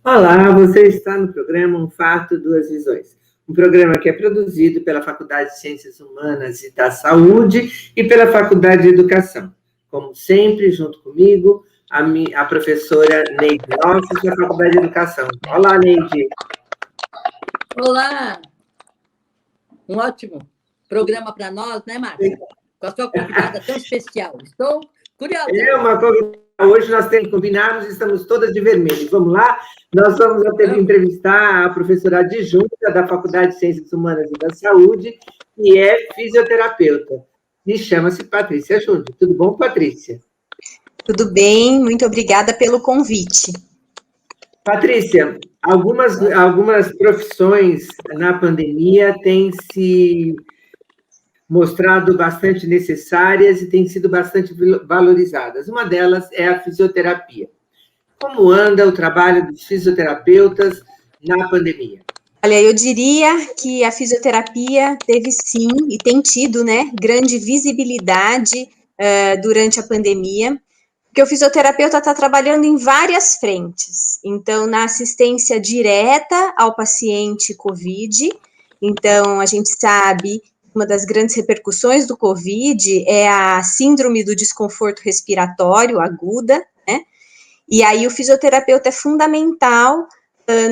Olá, você está no programa Um Fato, Duas Visões. Um programa que é produzido pela Faculdade de Ciências Humanas e da Saúde e pela Faculdade de Educação. Como sempre, junto comigo, a professora Neide Lopes, da Faculdade de Educação. Olá, Neide. Olá! Um ótimo programa para nós, né, Márcia? Com a sua convidada tão especial. Estou curiosa. É uma convidada. Hoje nós combinamos, estamos todas de vermelho. Vamos lá? Nós vamos entrevistar a professora adjunta da Faculdade de Ciências Humanas e da Saúde, que é fisioterapeuta. E chama-se Patrícia Júnior. Tudo bom, Patrícia? Tudo bem, muito obrigada pelo convite. Patrícia, algumas profissões na pandemia têm se mostrado bastante necessárias e têm sido bastante valorizadas. Uma delas é a fisioterapia. Como anda o trabalho dos fisioterapeutas na pandemia? Olha, eu diria que a fisioterapia teve sim, e tem tido, né, grande visibilidade durante a pandemia, porque o fisioterapeuta está trabalhando em várias frentes. Então, na assistência direta ao paciente COVID, então, a gente sabe uma das grandes repercussões do COVID é a síndrome do desconforto respiratório aguda, né? E aí o fisioterapeuta é fundamental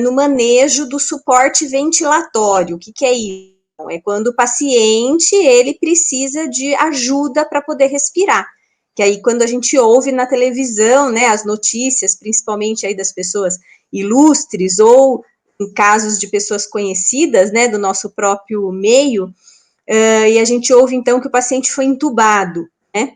no manejo do suporte ventilatório. O que é isso? É quando o paciente, ele precisa de ajuda para poder respirar. Que aí quando a gente ouve na televisão, né, as notícias, principalmente aí das pessoas ilustres ou em casos de pessoas conhecidas, né, do nosso próprio meio, e a gente ouve, então, que o paciente foi entubado, né?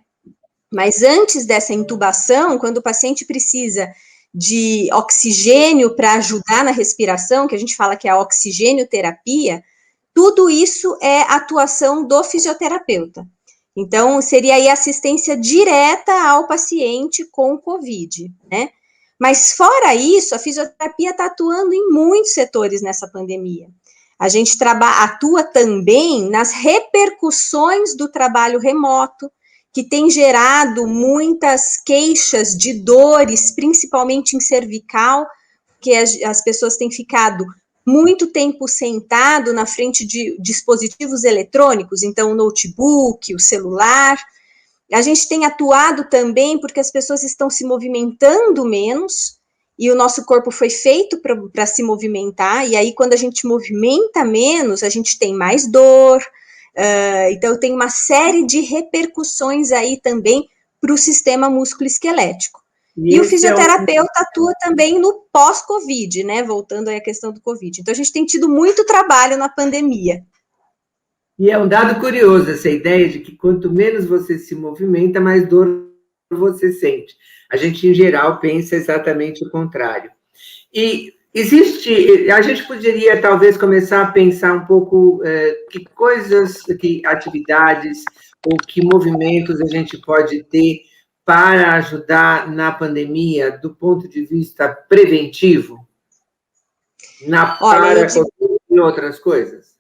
Mas antes dessa intubação, quando o paciente precisa de oxigênio para ajudar na respiração, que a gente fala que é a oxigênio-terapia, tudo isso é atuação do fisioterapeuta. Então, seria aí assistência direta ao paciente com COVID, né? Mas, fora isso, a fisioterapia está atuando em muitos setores nessa pandemia. A gente atua também nas repercussões do trabalho remoto, que tem gerado muitas queixas de dores, principalmente em cervical, porque as pessoas têm ficado muito tempo sentado na frente de dispositivos eletrônicos, então o notebook, o celular. A gente tem atuado também porque as pessoas estão se movimentando menos, e o nosso corpo foi feito para se movimentar, e aí quando a gente movimenta menos, a gente tem mais dor, então tem uma série de repercussões aí também para o sistema músculo-esquelético. E o fisioterapeuta atua também no pós-Covid, né, voltando aí à questão do Covid. Então a gente tem tido muito trabalho na pandemia. E é um dado curioso essa ideia de que quanto menos você se movimenta, mais dor você sente. A gente, em geral, pensa exatamente o contrário. E a gente poderia, talvez, começar a pensar um pouco que coisas, que atividades ou que movimentos a gente pode ter para ajudar na pandemia, do ponto de vista preventivo, e outras coisas?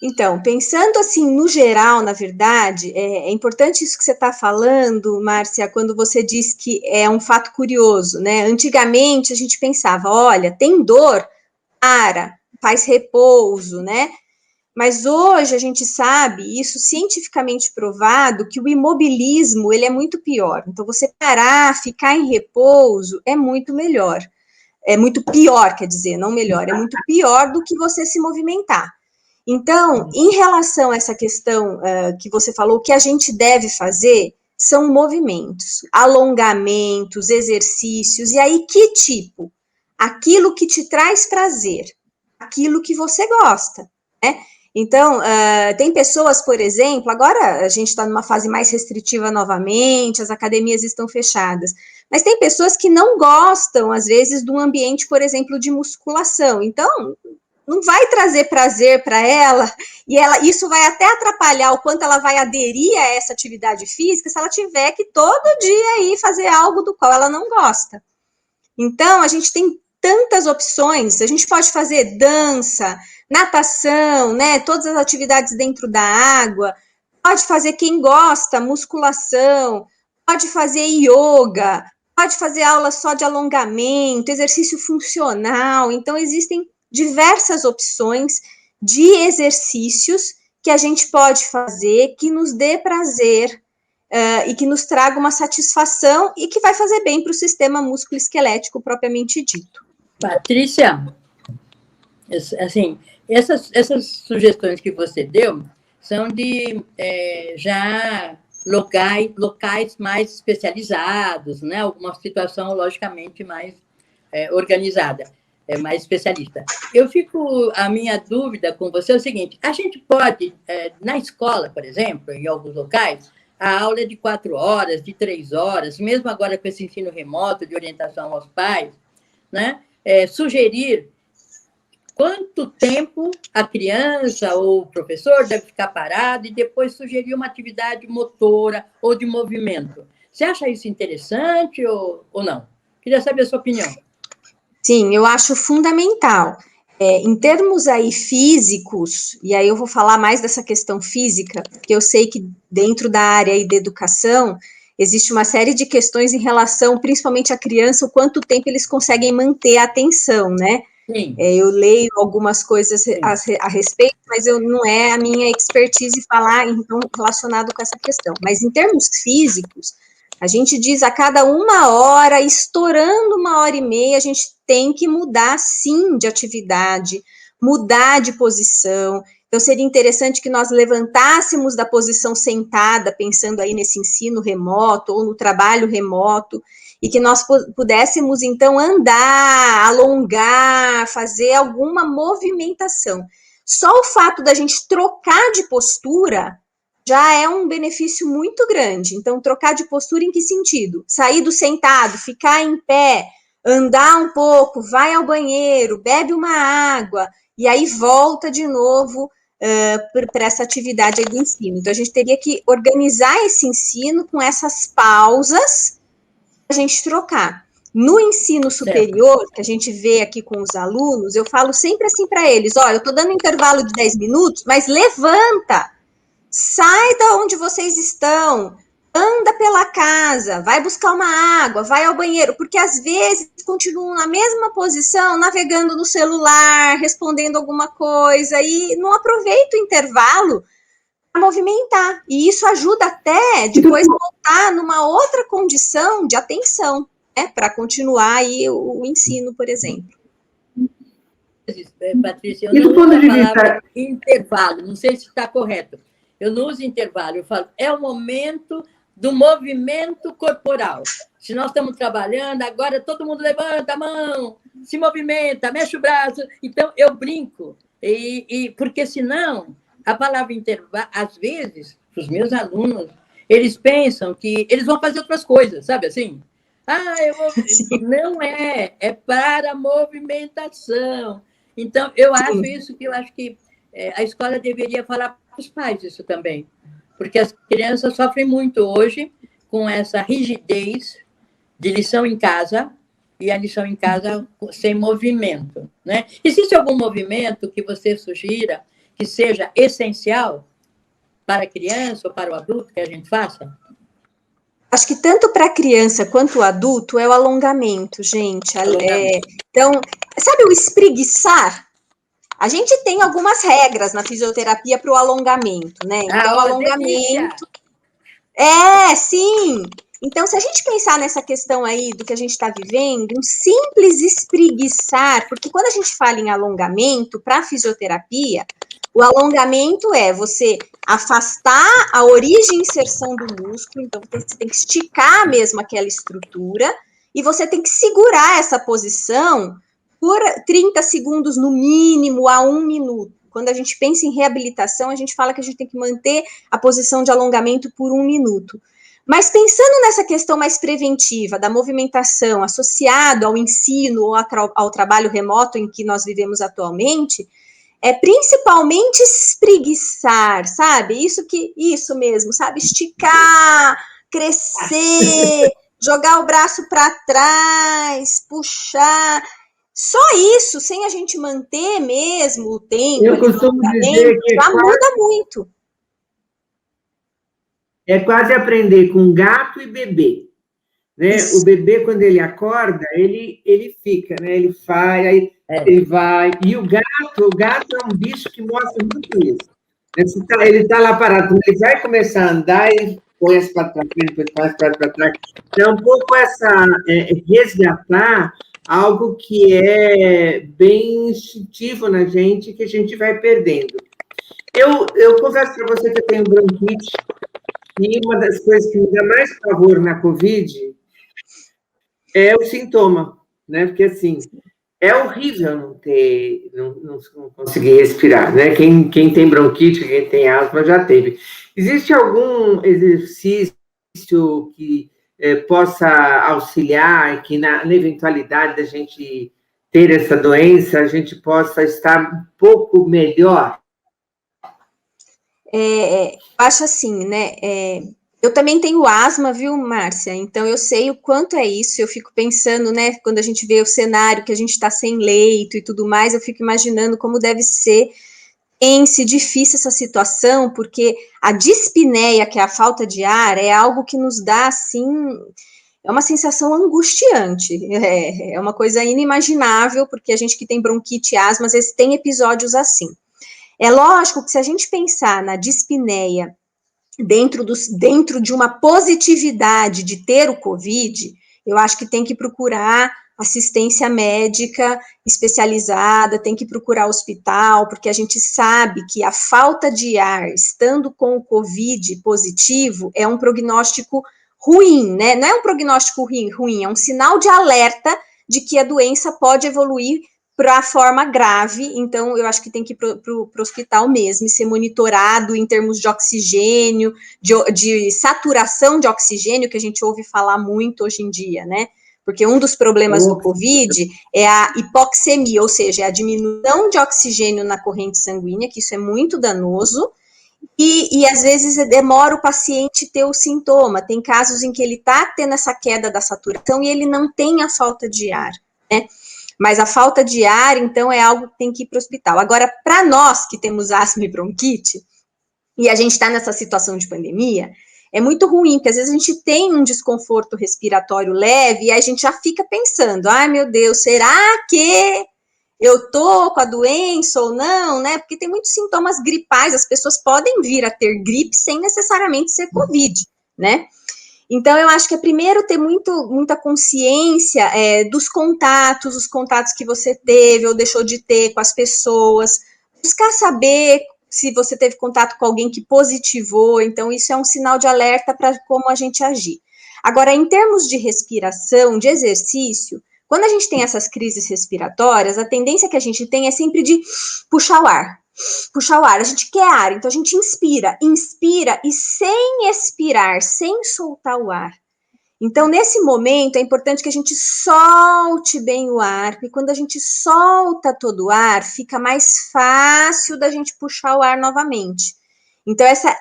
Então, pensando assim, no geral, na verdade, é importante isso que você está falando, Márcia, quando você diz que é um fato curioso, né? Antigamente, a gente pensava, olha, tem dor, faz repouso, né? Mas hoje a gente sabe, isso cientificamente provado, que o imobilismo, ele é muito pior. Então, você parar, ficar em repouso, é muito melhor. É muito pior, quer dizer, não melhor, é muito pior do que você se movimentar. Então, em relação a essa questão que você falou, o que a gente deve fazer são movimentos, alongamentos, exercícios, e aí que tipo? Aquilo que te traz prazer, aquilo que você gosta, né? Então, tem pessoas, por exemplo, agora a gente está numa fase mais restritiva novamente, as academias estão fechadas, mas tem pessoas que não gostam, às vezes, de um ambiente, por exemplo, de musculação. Então, não vai trazer prazer para ela, e isso vai até atrapalhar o quanto ela vai aderir a essa atividade física se ela tiver que todo dia ir fazer algo do qual ela não gosta. Então, a gente tem tantas opções, a gente pode fazer dança, natação, né, todas as atividades dentro da água, pode fazer quem gosta, musculação, pode fazer yoga, pode fazer aula só de alongamento, exercício funcional. Então, existem diversas opções de exercícios que a gente pode fazer, que nos dê prazer e que nos traga uma satisfação e que vai fazer bem para o sistema músculo-esquelético propriamente dito. Patrícia, assim, essas sugestões que você deu são de já locais mais especializados, né? Alguma situação, logicamente, mais organizada, mais especialista. A minha dúvida com você é o seguinte, a gente pode, na escola, por exemplo, em alguns locais, a aula é de 4 horas, de 3 horas, mesmo agora com esse ensino remoto de orientação aos pais, né? Sugerir quanto tempo a criança ou o professor deve ficar parado e depois sugerir uma atividade motora ou de movimento. Você acha isso interessante ou não? Queria saber a sua opinião. Sim, eu acho fundamental. Em termos aí físicos, e aí eu vou falar mais dessa questão física, porque eu sei que dentro da área aí da educação existe uma série de questões em relação, principalmente à criança, o quanto tempo eles conseguem manter a atenção, né? Sim. Eu leio algumas coisas a respeito, mas não é a minha expertise falar então, relacionado com essa questão. Mas em termos físicos, a gente diz a cada 1 hora, estourando 1h30, a gente tem que mudar, sim, de atividade, mudar de posição. Então, seria interessante que nós levantássemos da posição sentada, pensando aí nesse ensino remoto ou no trabalho remoto, e que nós pudéssemos, então, andar, alongar, fazer alguma movimentação. Só o fato da gente trocar de postura já é um benefício muito grande. Então, trocar de postura em que sentido? Sair do sentado, ficar em pé, andar um pouco, vai ao banheiro, bebe uma água, e aí volta de novo para essa atividade aí do ensino. Então, a gente teria que organizar esse ensino com essas pausas para a gente trocar. No ensino superior, certo, que a gente vê aqui com os alunos, eu falo sempre assim para eles, ó, eu estou dando um intervalo de 10 minutos, mas levanta, sai da onde vocês estão, anda pela casa, vai buscar uma água, vai ao banheiro, porque às vezes continuam na mesma posição, navegando no celular, respondendo alguma coisa, e não aproveita o intervalo para movimentar. E isso ajuda até depois voltar numa outra condição de atenção, né, para continuar aí o ensino, por exemplo. Patrícia, eu não uso a palavra intervalo, não sei se está correto. Eu não uso intervalo, eu falo, é o momento do movimento corporal. Se nós estamos trabalhando, agora todo mundo levanta a mão, se movimenta, mexe o braço. Então, eu brinco, porque senão, a palavra intervalo, às vezes, os meus alunos, eles pensam que eles vão fazer outras coisas, sabe assim? Não é para movimentação. Então, eu acho isso, que eu acho que a escola deveria falar para os pais isso também, porque as crianças sofrem muito hoje com essa rigidez de lição em casa, e a lição em casa sem movimento, né? Existe algum movimento que você sugira que seja essencial para a criança ou para o adulto que a gente faça? Acho que tanto para a criança quanto o adulto é o alongamento, gente. Então, sabe o espreguiçar? A gente tem algumas regras na fisioterapia para o alongamento, né? Então, o alongamento... sim! Então, se a gente pensar nessa questão aí do que a gente está vivendo, um simples espreguiçar, porque quando a gente fala em alongamento, para a fisioterapia, o alongamento é você afastar a origem e inserção do músculo, então você tem que esticar mesmo aquela estrutura, e você tem que segurar essa posição por 30 segundos no mínimo a 1 minuto. Quando a gente pensa em reabilitação, a gente fala que a gente tem que manter a posição de alongamento por 1 minuto. Mas pensando nessa questão mais preventiva, da movimentação associado ao ensino ou ao trabalho remoto em que nós vivemos atualmente, é principalmente espreguiçar, sabe? Isso mesmo, sabe? Esticar, crescer, jogar o braço para trás, puxar... Só isso, sem a gente manter mesmo o tempo, eu costumo dizer que já muda muito. É quase aprender com gato e bebê. né? O bebê, quando ele acorda, ele fica, né? Ele vai, aí ele vai. E o gato é um bicho que mostra muito isso. Ele está lá parado, quando ele vai começar a andar, ele põe as patas para frente, depois põe as patas para trás. Então, é um pouco resgatar algo que é bem instintivo na gente, que a gente vai perdendo. Eu confesso para você que eu tenho bronquite, e uma das coisas que me dá mais pavor na Covid é o sintoma, né? Porque, assim, é horrível não conseguir respirar, né? Quem tem bronquite, quem tem asma, já teve. Existe algum exercício que possa auxiliar, que na eventualidade da gente ter essa doença, a gente possa estar um pouco melhor? Acho assim, né? Eu também tenho asma, viu, Márcia? Então eu sei o quanto é isso. Eu fico pensando, né? Quando a gente vê o cenário que a gente está sem leito e tudo mais, eu fico imaginando como deve ser tensa e difícil essa situação, porque a dispneia, que é a falta de ar, é algo que nos dá, assim, é uma sensação angustiante, é uma coisa inimaginável, porque a gente que tem bronquite e asma, às vezes tem episódios assim. É lógico que se a gente pensar na dispneia dentro de uma positividade de ter o Covid, eu acho que tem que procurar assistência médica especializada, tem que procurar hospital, porque a gente sabe que a falta de ar, estando com o Covid positivo, é um prognóstico ruim, né? Não é um prognóstico ruim, é um sinal de alerta de que a doença pode evoluir para a forma grave, então eu acho que tem que ir para o hospital mesmo, e ser monitorado em termos de oxigênio, de saturação de oxigênio, que a gente ouve falar muito hoje em dia, né? Porque um dos problemas do Covid é a hipoxemia, ou seja, é a diminuição de oxigênio na corrente sanguínea, que isso é muito danoso, e às vezes demora o paciente ter o sintoma. Tem casos em que ele está tendo essa queda da saturação e ele não tem a falta de ar, né? Mas a falta de ar, então, é algo que tem que ir para o hospital. Agora, para nós que temos asma e bronquite, e a gente está nessa situação de pandemia, é muito ruim, porque às vezes a gente tem um desconforto respiratório leve e a gente já fica pensando, ai meu Deus, será que eu tô com a doença ou não, né? Porque tem muitos sintomas gripais, as pessoas podem vir a ter gripe sem necessariamente ser Covid, né? Então, eu acho que é primeiro ter muita consciência dos contatos, os contatos que você teve ou deixou de ter com as pessoas, buscar saber se você teve contato com alguém que positivou, então isso é um sinal de alerta para como a gente agir. Agora, em termos de respiração, de exercício, quando a gente tem essas crises respiratórias, a tendência que a gente tem é sempre de puxar o ar, a gente quer ar, então a gente inspira e sem expirar, sem soltar o ar. Então, nesse momento, é importante que a gente solte bem o ar, porque quando a gente solta todo o ar, fica mais fácil da gente puxar o ar novamente. Então, essa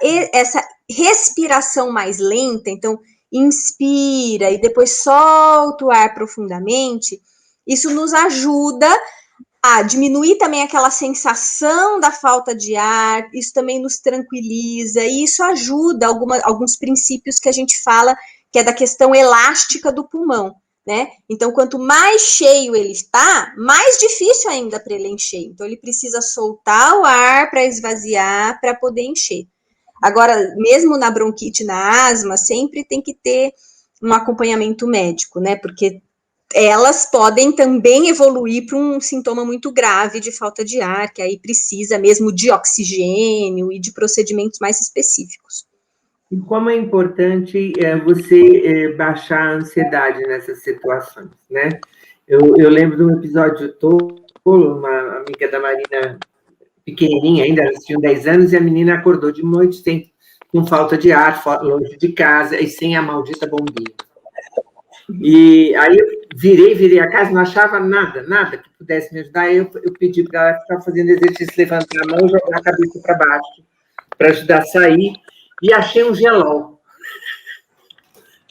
respiração mais lenta, então, inspira e depois solta o ar profundamente, isso nos ajuda a diminuir também aquela sensação da falta de ar, isso também nos tranquiliza, e isso ajuda alguns princípios que a gente fala, que é da questão elástica do pulmão, né? Então, quanto mais cheio ele está, mais difícil ainda para ele encher. Então, ele precisa soltar o ar para esvaziar, para poder encher. Agora, mesmo na bronquite, na asma, sempre tem que ter um acompanhamento médico, né? Porque elas podem também evoluir para um sintoma muito grave de falta de ar, que aí precisa mesmo de oxigênio e de procedimentos mais específicos. E como é importante você baixar a ansiedade nessas situações, né? Eu lembro de um episódio tolo, uma amiga da Marina, pequenininha ainda, elas tinham 10 anos, e a menina acordou de noite com falta de ar, longe de casa, e sem a maldita bombinha. E aí eu virei a casa, não achava nada que pudesse me ajudar. Aí eu pedi para ela ficar fazendo exercício, levantar a mão e jogar a cabeça para baixo, para ajudar a sair, e achei um gelol.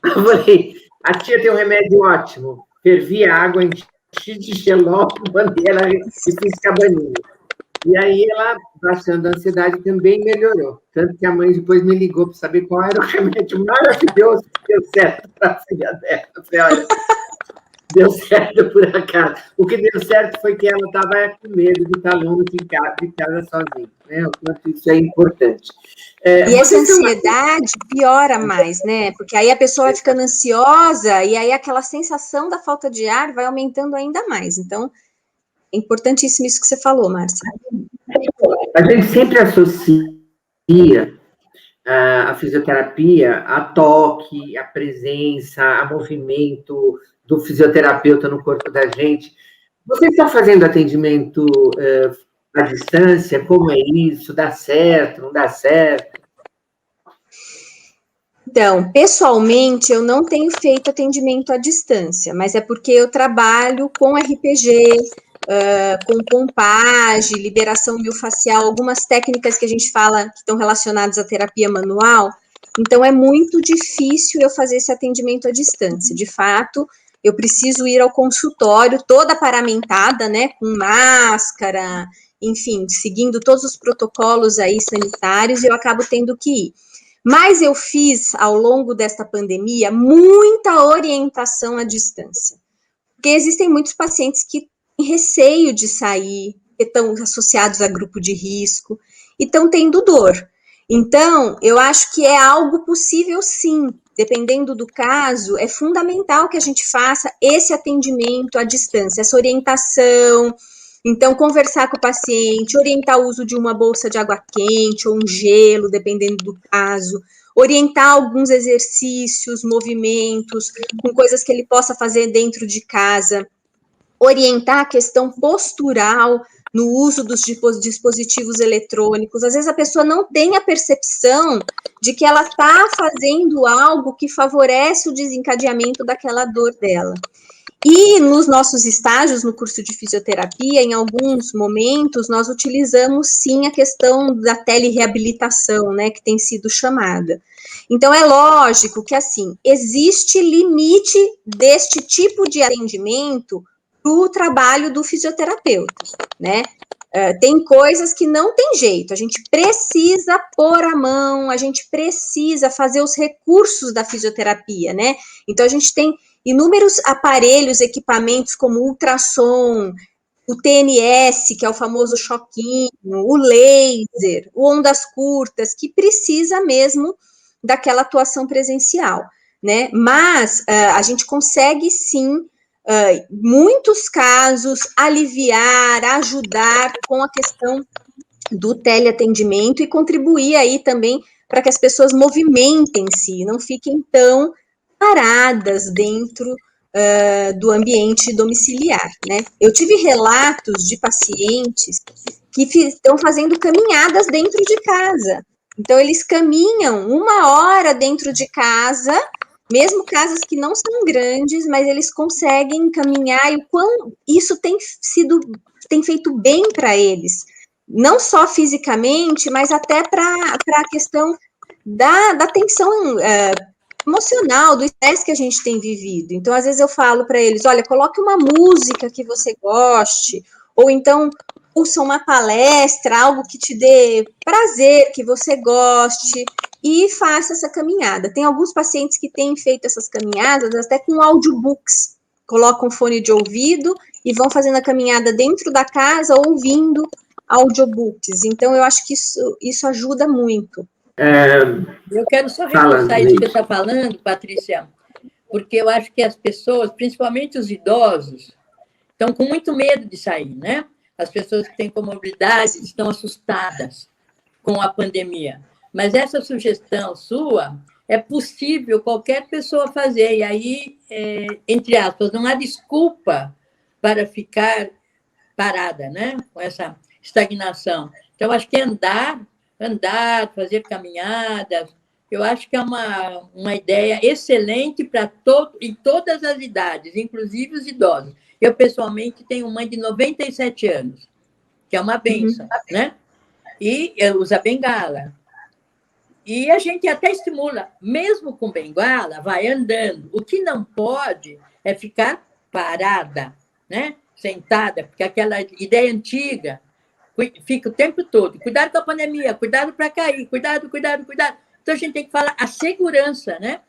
Eu falei, a tia tem um remédio ótimo. Fervi a água, enchi de gelol, mandei ela e fiz cabaninha. E aí ela, baixando a ansiedade, também melhorou. Tanto que a mãe depois me ligou para saber qual era o remédio maravilhoso que deu certo para a filha dela. Eu falei, olha, deu certo por acaso. O que deu certo foi que ela estava com medo de estar longe de casa sozinha, né? O quanto isso é importante. E essa ansiedade piora mais, né? Porque aí a pessoa vai ficando ansiosa e aí aquela sensação da falta de ar vai aumentando ainda mais. Então, é importantíssimo isso que você falou, Márcia. A gente sempre associa a fisioterapia a toque, a presença, a movimento do fisioterapeuta no corpo da gente. Você está fazendo atendimento à distância? Como é isso? Dá certo? Não dá certo? Então, pessoalmente, eu não tenho feito atendimento à distância, mas é porque eu trabalho com RPG, com pompagem, liberação miofascial, algumas técnicas que a gente fala que estão relacionadas à terapia manual. Então, é muito difícil eu fazer esse atendimento à distância. De fato, eu preciso ir ao consultório toda paramentada, né, com máscara, enfim, seguindo todos os protocolos aí sanitários, e eu acabo tendo que ir. Mas eu fiz, ao longo desta pandemia, muita orientação à distância. Porque existem muitos pacientes que têm receio de sair, que estão associados a grupo de risco, e estão tendo dor. Então, eu acho que é algo possível, sim. Dependendo do caso, é fundamental que a gente faça esse atendimento à distância, essa orientação. Então, conversar com o paciente, orientar o uso de uma bolsa de água quente ou um gelo, dependendo do caso, orientar alguns exercícios, movimentos, com coisas que ele possa fazer dentro de casa, orientar a questão postural no uso dos dispositivos eletrônicos. Às vezes a pessoa não tem a percepção de que ela está fazendo algo que favorece o desencadeamento daquela dor dela. E nos nossos estágios no curso de fisioterapia, em alguns momentos, nós utilizamos sim a questão da telereabilitação, né, que tem sido chamada. Então, é lógico que, assim, existe limite deste tipo de atendimento para o trabalho do fisioterapeuta, né? Tem coisas que não tem jeito, a gente precisa pôr a mão, a gente precisa fazer os recursos da fisioterapia, né? Então, a gente tem inúmeros aparelhos, equipamentos como ultrassom, o TNS, que é o famoso choquinho, o laser, o ondas curtas, que precisa mesmo daquela atuação presencial, né? Mas a gente consegue sim, muitos casos, aliviar, ajudar com a questão do teleatendimento e contribuir aí também para que as pessoas movimentem-se, não fiquem tão paradas dentro do ambiente domiciliar, né? Eu tive relatos de pacientes que estão fazendo caminhadas dentro de casa. Então, eles caminham 1 hora dentro de casa, mesmo casas que não são grandes, mas eles conseguem caminhar, e o quão isso tem feito bem para eles, não só fisicamente, mas até para a questão da tensão emocional, do estresse que a gente tem vivido. Então, às vezes eu falo para eles, olha, coloque uma música que você goste, ou então ouça uma palestra, algo que te dê prazer, que você goste, e faça essa caminhada. Tem alguns pacientes que têm feito essas caminhadas até com audiobooks, colocam fone de ouvido e vão fazendo a caminhada dentro da casa, ouvindo audiobooks. Então, eu acho que isso ajuda muito. Eu quero só reforçar isso que você está falando, Patrícia, porque eu acho que as pessoas, principalmente os idosos, estão com muito medo de sair, né? As pessoas que têm comorbidades estão assustadas com a pandemia. Mas essa sugestão sua é possível qualquer pessoa fazer. E aí, entre aspas, não há desculpa para ficar parada, né? Com essa estagnação. Então, acho que andar, fazer caminhadas, eu acho que é uma ideia excelente para em todas as idades, inclusive os idosos. Eu, pessoalmente, tenho mãe de 97 anos, que é uma bênção, né? E usa bengala. E a gente até estimula, mesmo com bengala, vai andando. O que não pode é ficar parada, né? Sentada, porque aquela ideia antiga fica o tempo todo, cuidado com a pandemia, cuidado para cair, cuidado. Então, a gente tem que falar a segurança, né?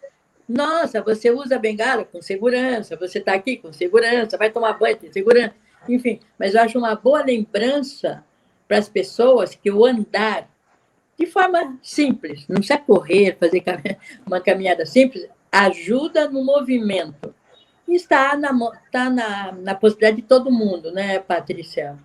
Nossa, você usa a bengala com segurança, você está aqui com segurança, vai tomar banho com segurança, enfim. Mas eu acho uma boa lembrança para as pessoas que o andar, de forma simples, não precisa correr, fazer uma caminhada simples, ajuda no movimento. E está na possibilidade de todo mundo, né, Patrícia?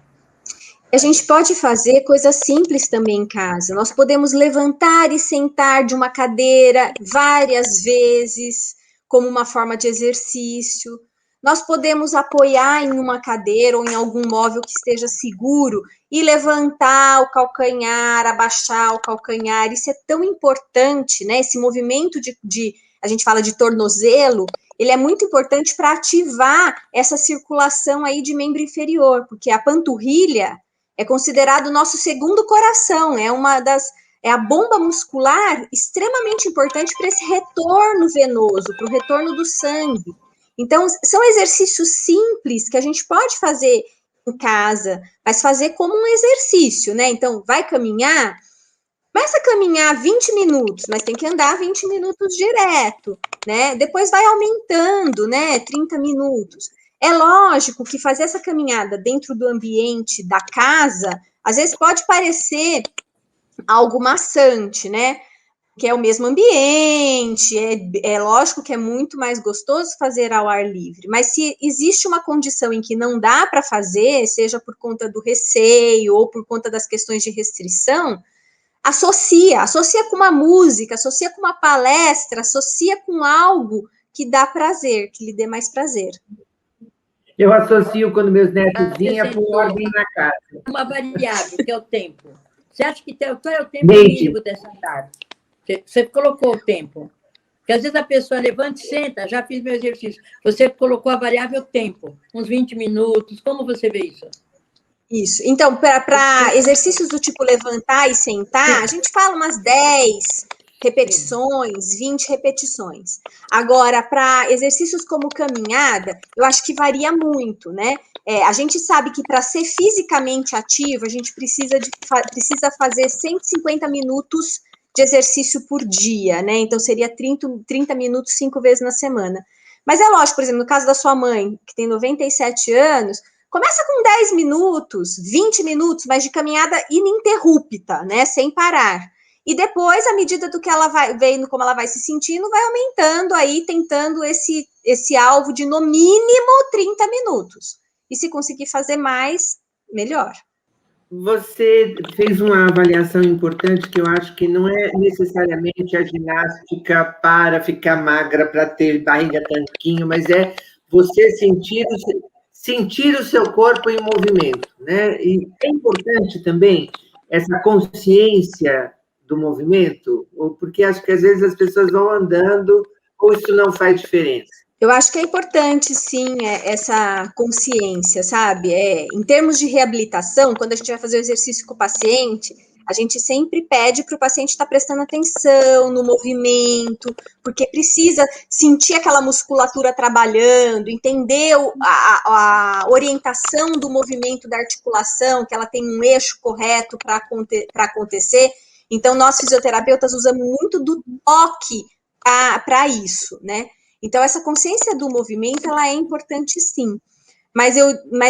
A gente pode fazer coisas simples também em casa. Nós podemos levantar e sentar de uma cadeira várias vezes, como uma forma de exercício. Nós podemos apoiar em uma cadeira ou em algum móvel que esteja seguro e levantar o calcanhar, abaixar o calcanhar. Isso é tão importante, né? Esse movimento a gente fala de tornozelo, ele é muito importante para ativar essa circulação aí de membro inferior, porque a panturrilha é considerado o nosso segundo coração, é a bomba muscular extremamente importante para esse retorno venoso, para o retorno do sangue. Então, são exercícios simples que a gente pode fazer em casa, mas fazer como um exercício, né? Então, vai caminhar, começa a caminhar 20 minutos, mas tem que andar 20 minutos direto, né? Depois vai aumentando, né? 30 minutos. É lógico que fazer essa caminhada dentro do ambiente da casa, às vezes pode parecer algo maçante, né? Que é o mesmo ambiente, é lógico que é muito mais gostoso fazer ao ar livre, mas se existe uma condição em que não dá para fazer, seja por conta do receio ou por conta das questões de restrição, associa com uma música, associa com uma palestra, associa com algo que dá prazer, que lhe dê mais prazer. Eu associo quando meus netos vinham com ordem na casa. Uma variável, que é o tempo. Você acha que qual é o tempo mínimo dessa tarde? Você colocou o tempo. Porque às vezes a pessoa levanta e senta, já fiz meu exercício. Você colocou a variável tempo, uns 20 minutos. Como você vê isso? Isso. Então, para exercícios do tipo levantar e sentar, a gente fala umas 10 repetições, 20 repetições. Agora, para exercícios como caminhada, eu acho que varia muito, né? A gente sabe que para ser fisicamente ativo, a gente precisa fazer 150 minutos de exercício por dia, né? Então, seria 30 minutos 5 vezes na semana. Mas é lógico, por exemplo, no caso da sua mãe, que tem 97 anos, começa com 10 minutos, 20 minutos, mas de caminhada ininterrupta, né? Sem parar. E depois, à medida do que ela vai vendo como ela vai se sentindo, vai aumentando aí, tentando esse alvo de, no mínimo, 30 minutos. E se conseguir fazer mais, melhor. Você fez uma avaliação importante que eu acho que não é necessariamente a ginástica para ficar magra, para ter barriga tanquinho, mas é você sentir o seu corpo em movimento, né? E é importante também essa consciência do movimento, porque acho que às vezes as pessoas vão andando ou isso não faz diferença. Eu acho que é importante, sim, essa consciência, sabe? Em termos de reabilitação, quando a gente vai fazer o exercício com o paciente, a gente sempre pede para o paciente estar prestando atenção no movimento, porque precisa sentir aquela musculatura trabalhando, entender a orientação do movimento da articulação, que ela tem um eixo correto para acontecer. Então, nós fisioterapeutas usamos muito do toque para isso, né? Então, essa consciência do movimento, ela é importante, sim. Mas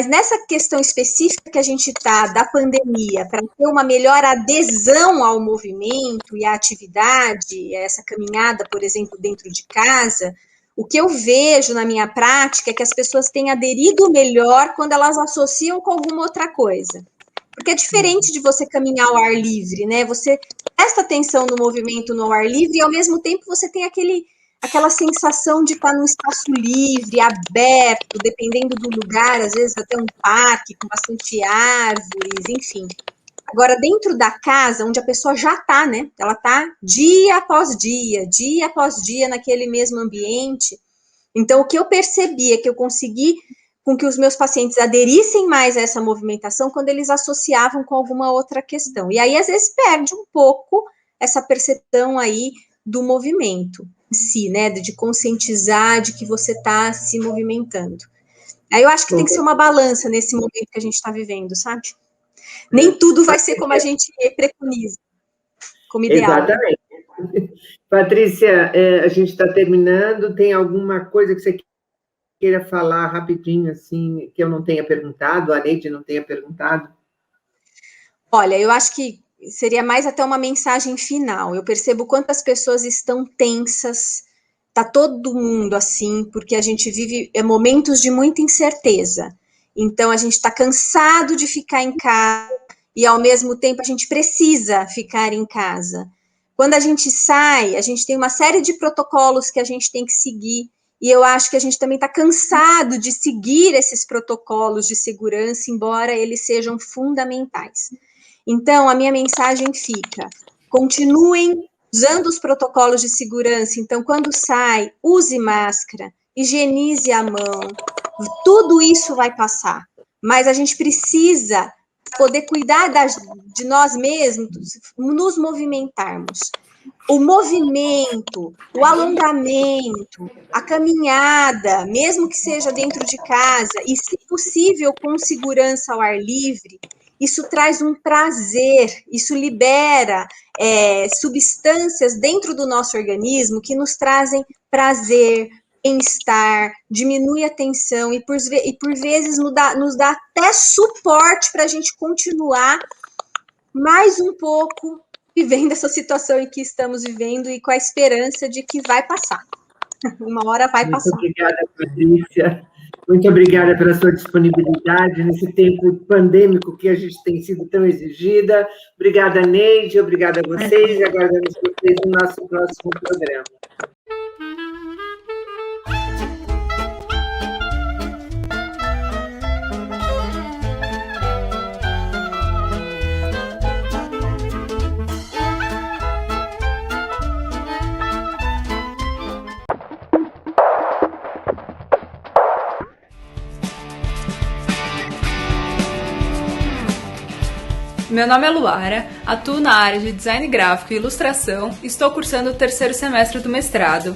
nessa questão específica que a gente está, da pandemia, para ter uma melhor adesão ao movimento e à atividade, essa caminhada, por exemplo, dentro de casa, o que eu vejo na minha prática é que as pessoas têm aderido melhor quando elas associam com alguma outra coisa. Porque é diferente de você caminhar ao ar livre, né? Você presta atenção no movimento no ar livre e, ao mesmo tempo, você tem aquela sensação de estar num espaço livre, aberto, dependendo do lugar, às vezes até um parque com bastante árvores, enfim. Agora, dentro da casa, onde a pessoa já está, né? Ela está dia após dia naquele mesmo ambiente. Então, o que eu percebi é que eu consegui com que os meus pacientes aderissem mais a essa movimentação quando eles associavam com alguma outra questão. E aí, às vezes, perde um pouco essa percepção aí do movimento em si, né, de conscientizar de que você está se movimentando. Aí eu acho que tem que ser uma balança nesse momento que a gente está vivendo, sabe? Nem tudo vai ser como a gente preconiza, como ideal. Exatamente. Patrícia, a gente está terminando. Tem alguma coisa que você queira falar rapidinho, assim, que eu não tenha perguntado, a Neide não tenha perguntado? Olha, eu acho que seria mais até uma mensagem final. Eu percebo quantas pessoas estão tensas, tá todo mundo assim, porque a gente vive momentos de muita incerteza. Então, a gente está cansado de ficar em casa e, ao mesmo tempo, a gente precisa ficar em casa. Quando a gente sai, a gente tem uma série de protocolos que a gente tem que seguir, e eu acho que a gente também está cansado de seguir esses protocolos de segurança, embora eles sejam fundamentais. Então, a minha mensagem fica: continuem usando os protocolos de segurança. Então, quando sai, use máscara, higienize a mão, tudo isso vai passar. Mas a gente precisa poder cuidar de nós mesmos, nos movimentarmos. O movimento, o alongamento, a caminhada, mesmo que seja dentro de casa, e se possível com segurança ao ar livre, isso traz um prazer, isso libera substâncias dentro do nosso organismo que nos trazem prazer, bem-estar, diminui a tensão e por vezes nos dá até suporte para a gente continuar mais um pouco vivendo essa situação em que estamos vivendo e com a esperança de que vai passar. Uma hora vai passar. Muito obrigada, Patrícia. Muito obrigada pela sua disponibilidade nesse tempo pandêmico que a gente tem sido tão exigida. Obrigada, Neide. Obrigada a vocês. E aguardamos vocês no nosso próximo programa. Meu nome é Luara, atuo na área de design gráfico e ilustração e estou cursando o 3º semestre do mestrado.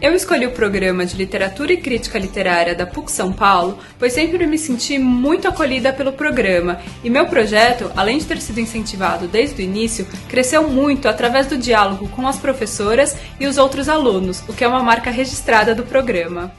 Eu escolhi o programa de Literatura e Crítica Literária da PUC São Paulo, pois sempre me senti muito acolhida pelo programa, e meu projeto, além de ter sido incentivado desde o início, cresceu muito através do diálogo com as professoras e os outros alunos, o que é uma marca registrada do programa.